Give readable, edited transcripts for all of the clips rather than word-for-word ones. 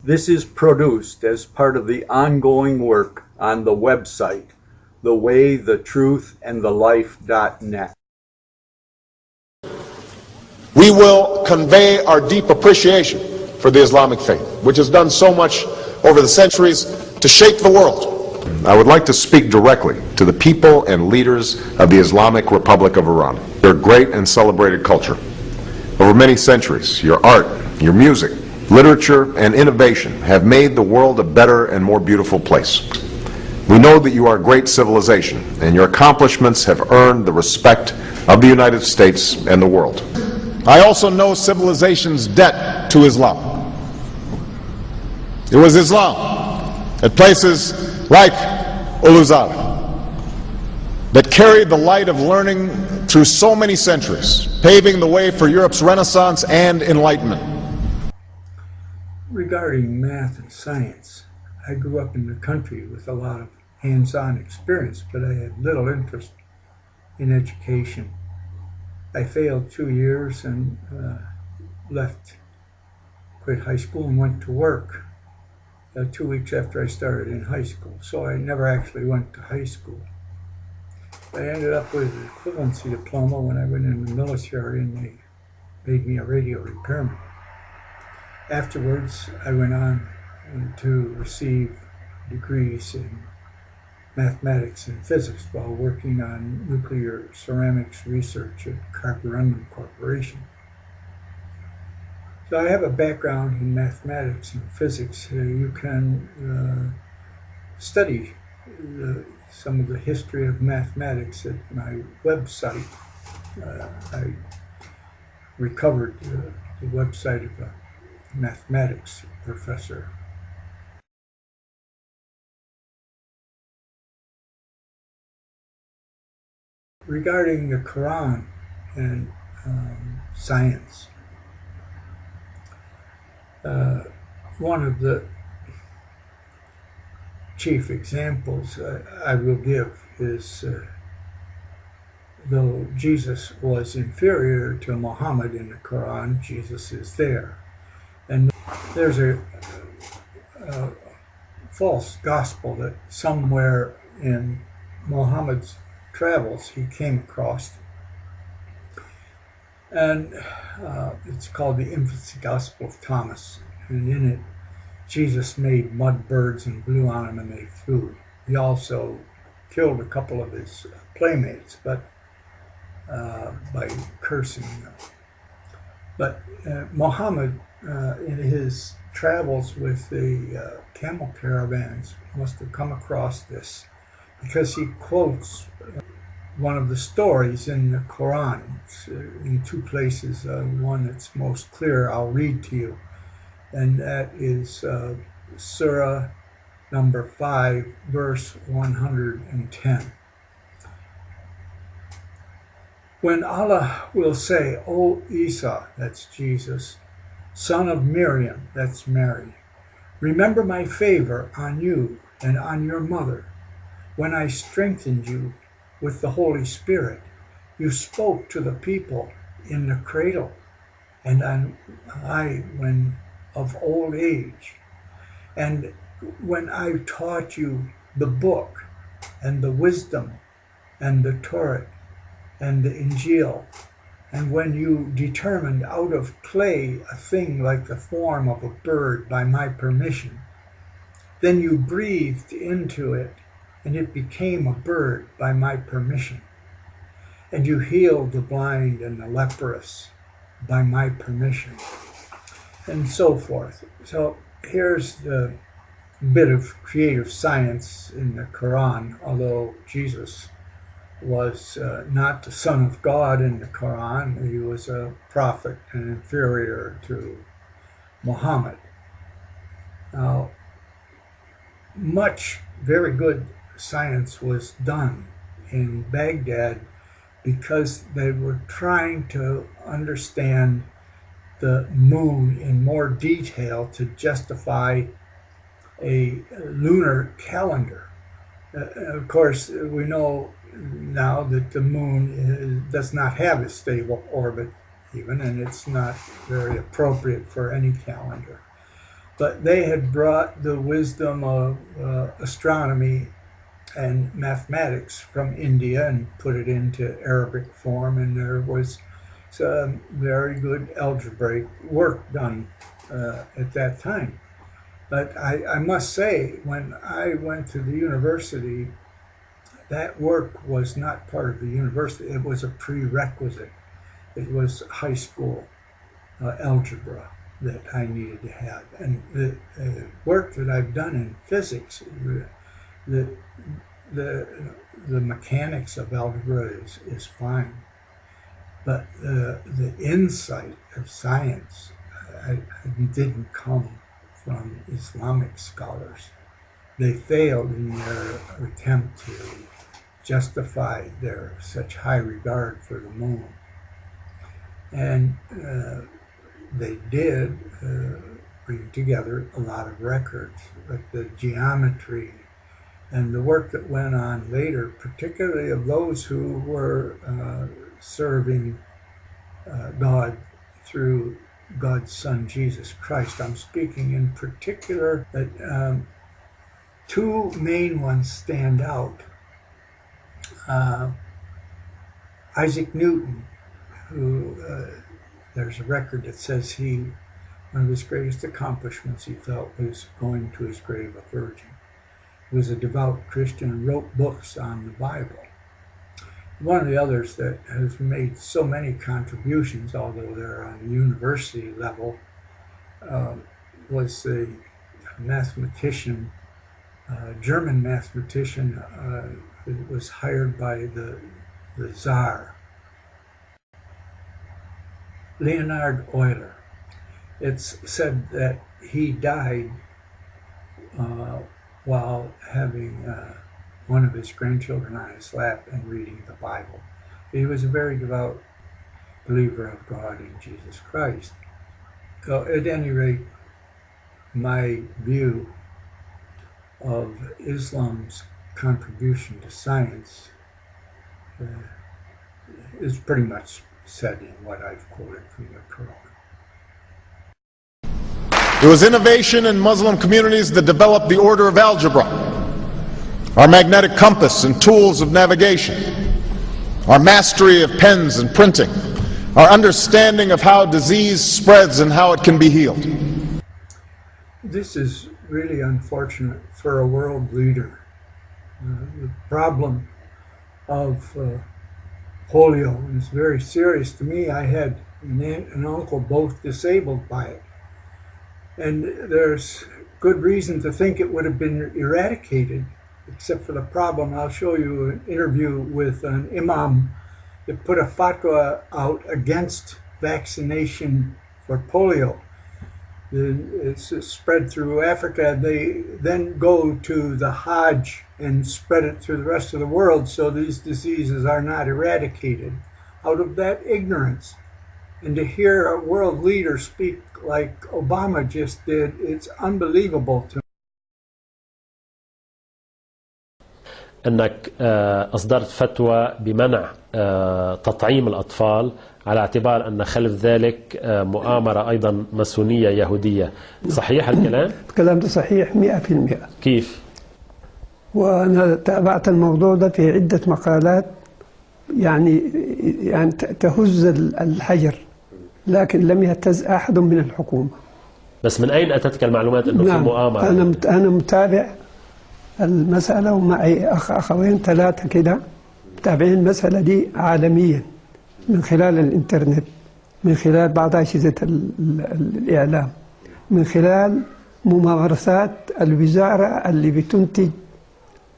This is produced as part of the ongoing work on the website, thewaythetruthandthelife.net. We will convey our deep appreciation for the Islamic faith, which has done so much over the centuries to shape the world. I would like to speak directly to the people and leaders of the Islamic Republic of Iran. Your great and celebrated culture. Over many centuries, your art, your music, literature, and innovation have made the world a better and more beautiful place. We know that you are a great civilization, and your accomplishments have earned the respect of the United States and the world. I also know civilization's debt to Islam. It was Islam at places like Uluzar that carried the light of learning through so many centuries, paving the way for Europe's Renaissance and Enlightenment. Regarding math and science, I grew up in the country with a lot of hands-on experience, but I had little interest in education. I failed 2 years and quit high school and went to work 2 weeks after I started in high school. So I never actually went to high school. I ended up with an equivalency diploma when I went in the military, and they made me a radio repairman. Afterwards, I went on to receive degrees in mathematics and physics while working on nuclear ceramics research at Carborundum Corporation. So I have a background in mathematics and physics. You can study some of the history of mathematics at my website. I recovered the website of a mathematics professor. Regarding the Quran and science, one of the chief examples I will give is though Jesus was inferior to Mohammad in the Quran, Jesus is there. And there's a false gospel that somewhere in Mohammed's travels he came across, and it's called the Infancy Gospel of Thomas, and in it Jesus made mud birds and blew on them and they flew. He also killed a couple of his playmates, but by cursing them. But Mohammed in his travels with the camel caravans must have come across this, because he quotes one of the stories in the Quran. It's in two places. One that's most clear I'll read to you, and that is Sura number 5, verse 110. When Allah will say, "O Isa," that's Jesus, son of Miriam, that's Mary, remember my favor on you and on your mother, when I strengthened you with the Holy Spirit. You spoke to the people in the cradle, and I when of old age, and when I taught you the book and the wisdom and the Torah and the Injil, and when you determined out of clay a thing like the form of a bird by my permission, then you breathed into it, and it became a bird by my permission, and you healed the blind and the leprous by my permission, and so forth. So here's the bit of creative science in the Quran, although Jesus was not the Son of God in the Quran. He was a prophet and inferior to Mohammed. Now, much very good science was done in Baghdad because they were trying to understand the moon in more detail to justify a lunar calendar. Of course, we know now that the moon does not have a stable orbit even, and it's not very appropriate for any calendar. But they had brought the wisdom of astronomy and mathematics from India and put it into Arabic form, and there was some very good algebraic work done at that time. But I must say, when I went to the university, that work was not part of the university. It was a prerequisite. It was high school algebra that I needed to have. And the work that I've done in physics, the mechanics of algebra is fine. But the insight of science didn't come from Islamic scholars. They failed in their attempt to justify their such high regard for the moon. And they did bring together a lot of records, but the geometry and the work that went on later, particularly of those who were serving God through God's Son, Jesus Christ. I'm speaking in particular that two main ones stand out. Isaac Newton, who there's a record that says one of his greatest accomplishments he felt was going to his grave a virgin. He was a devout Christian and wrote books on the Bible. One of the others that has made so many contributions, although they're on a university level, was the mathematician, German mathematician who was hired by the Tsar, Leonhard Euler. It's said that he died while having one of his grandchildren on his lap and reading the Bible. He was a very devout believer of God in Jesus Christ. So at any rate, my view of Islam's contribution to science is pretty much said in what I've quoted from the Quran. It was innovation in Muslim communities that developed the order of algebra, our magnetic compass and tools of navigation, our mastery of pens and printing, our understanding of how disease spreads and how it can be healed. This is really unfortunate for a world leader. The problem of polio is very serious to me. I had an aunt and uncle both disabled by it. And there's good reason to think it would have been eradicated, except for the problem. I'll show you an interview with an imam that put a fatwa out against vaccination for polio. It's spread through Africa. They then go to the Hajj and spread it through the rest of the world, so these diseases are not eradicated out of that ignorance. And to hear a world leader speak like Obama just did, it's unbelievable to me. أنك أصدرت فتوى بمنع تطعيم الأطفال على اعتبار أن خلف ذلك مؤامرة أيضا ماسونية يهودية. صحيح الكلام؟ الكلام ده صحيح 100%. كيف؟ وأنا تابعت الموضوع ده في عدة مقالات يعني تهز الحجر، لكن لم يهتز أحد من الحكومة. بس من أين أتتك المعلومات أنه في مؤامرة؟ أنا متابع المسألة، ومعي أخوين ثلاثة كده متابعين المسألة دي عالميا من خلال الإنترنت، من خلال بعض أجهزة الإعلام، من خلال ممارسات الوزارة اللي بتنتج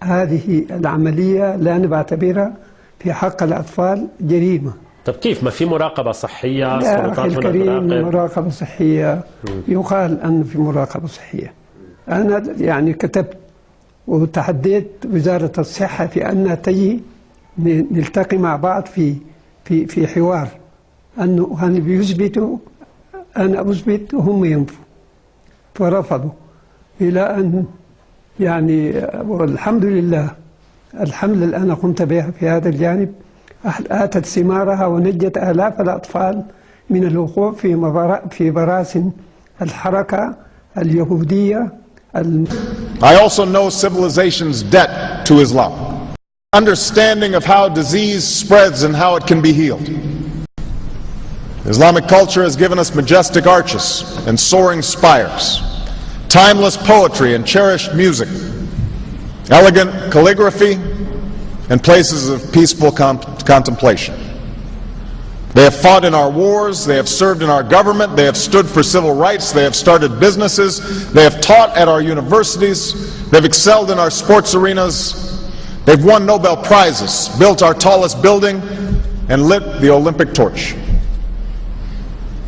هذه العملية، لأن بعتبرها في حق الأطفال جريمة. طب كيف؟ ما في مراقبة صحية؟ يا أخي الكريم، مراقبة صحية. يقال أن في مراقبة صحية. أنا يعني كتبت وتحديت وزارة الصحة في أن تجي نلتقي مع بعض في حوار، أنه هم بيثبتوا أنا أثبت وهم ينفوا، فرفضوا. إلى أن يعني والحمد لله الحملة اللي أنا قمت بها في هذا الجانب آتت ثمارها ونجت آلاف الأطفال من الوقوع في براسن الحركة اليهودية I also know civilization's debt to Islam. Understanding of how disease spreads and how it can be healed. Islamic culture has given us majestic arches and soaring spires, timeless poetry and cherished music, elegant calligraphy, and places of peaceful contemplation. They have fought in our wars, they have served in our government, they have stood for civil rights, they have started businesses, they have taught at our universities, they've excelled in our sports arenas, they've won Nobel Prizes, built our tallest building, and lit the Olympic torch.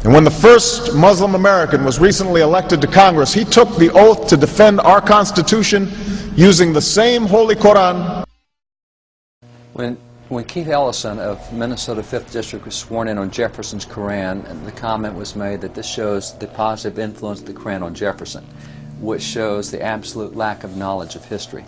And when the first Muslim American was recently elected to Congress, he took the oath to defend our Constitution using the same Holy Quran. When Keith Ellison of Minnesota 5th District was sworn in on Jefferson's Quran, and the comment was made that this shows the positive influence of the Quran on Jefferson, which shows the absolute lack of knowledge of history.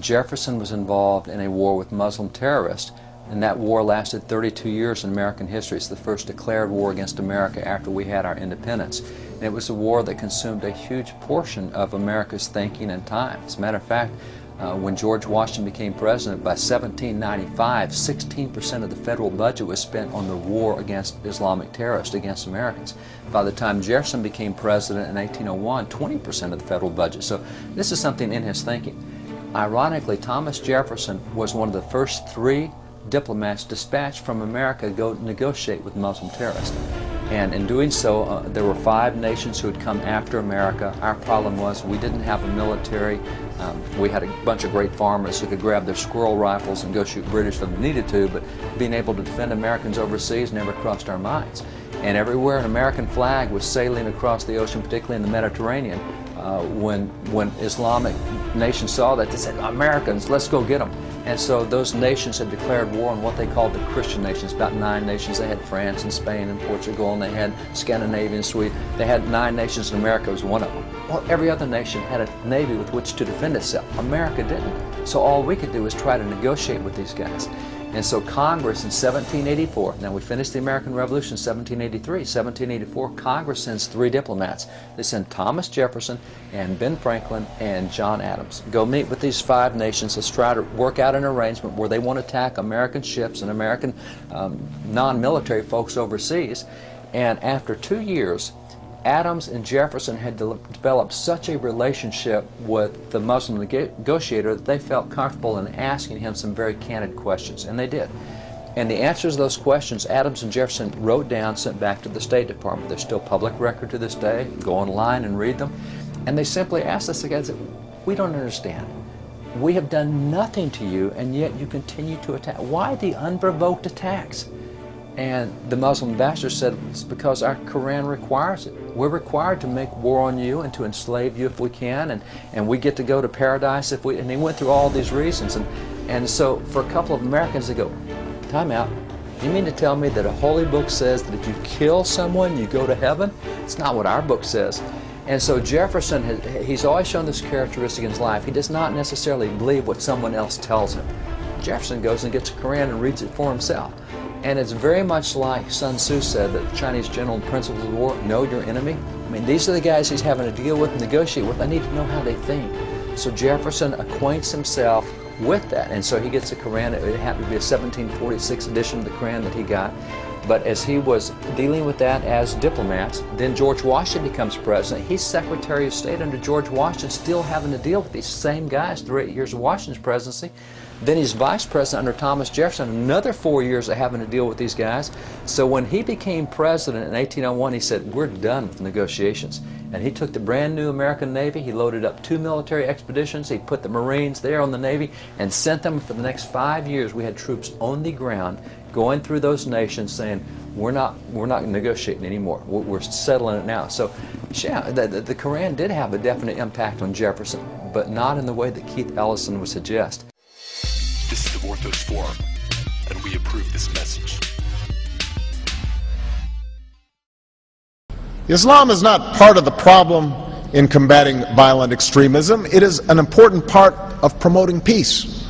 Jefferson was involved in a war with Muslim terrorists, and that war lasted 32 years in American history. It's the first declared war against America after we had our independence. And it was a war that consumed a huge portion of America's thinking and time. As a matter of fact, when George Washington became president, by 1795, 16% of the federal budget was spent on the war against Islamic terrorists, against Americans. By the time Jefferson became president in 1801, 20% of the federal budget. So this is something in his thinking. Ironically, Thomas Jefferson was one of the first 3 diplomats dispatched from America to go negotiate with Muslim terrorists. And in doing so, there were 5 nations who had come after America. Our problem was we didn't have a military. We had a bunch of great farmers who could grab their squirrel rifles and go shoot British if they needed to, but being able to defend Americans overseas never crossed our minds. And everywhere an American flag was sailing across the ocean, particularly in the Mediterranean, when Islamic nations saw that, they said, Americans, let's go get them. And so those nations had declared war on what they called the Christian nations, about 9 nations. They had France and Spain and Portugal, and they had Scandinavia and Sweden. They had 9 nations, and America was one of them. Well, every other nation had a navy with which to defend itself. America didn't. So all we could do was try to negotiate with these guys. And so Congress in 1784, now we finished the American Revolution in 1783, 1784, Congress sends 3 diplomats. They send Thomas Jefferson and Ben Franklin and John Adams. Go meet with these 5 nations. Let's try to work out an arrangement where they won't attack American ships and American non-military folks overseas. And after 2 years, Adams and Jefferson had developed such a relationship with the Muslim negotiator that they felt comfortable in asking him some very candid questions, and they did. And the answers to those questions, Adams and Jefferson wrote down, sent back to the State Department. They're still public record to this day. Go online and read them. And they simply asked us, guys, we don't understand. We have done nothing to you, and yet you continue to attack. Why the unprovoked attacks? And the Muslim ambassador said, it's because our Quran requires it. We're required to make war on you and to enslave you if we can, and we get to go to paradise if we, and he went through all these reasons. And so for a couple of Americans to go, time out, you mean to tell me that a holy book says that if you kill someone, you go to heaven? It's not what our book says. And so Jefferson, he's always shown this characteristic in his life. He does not necessarily believe what someone else tells him. Jefferson goes and gets a Quran and reads it for himself. And it's very much like Sun Tzu said, that the Chinese general in Principles of War, know your enemy. I mean, these are the guys he's having to deal with and negotiate with. I need to know how they think. So Jefferson acquaints himself with that. And so he gets a Quran. It happened to be a 1746 edition of the Quran that he got. But as he was dealing with that as diplomats, then George Washington becomes president. He's Secretary of State under George Washington, still having to deal with these same guys through 8 years of Washington's presidency. Then he's vice president under Thomas Jefferson, another 4 years of having to deal with these guys. So when he became president in 1801, he said, we're done with negotiations. And he took the brand new American Navy, he loaded up 2 military expeditions, he put the Marines there on the Navy, and sent them for the next 5 years. We had troops on the ground going through those nations saying, we're not negotiating anymore. We're settling it now. So yeah, the Quran did have a definite impact on Jefferson, but not in the way that Keith Ellison would suggest. This is the Orthos Forum, and we approve this message. Islam is not part of the problem in combating violent extremism. It is an important part of promoting peace.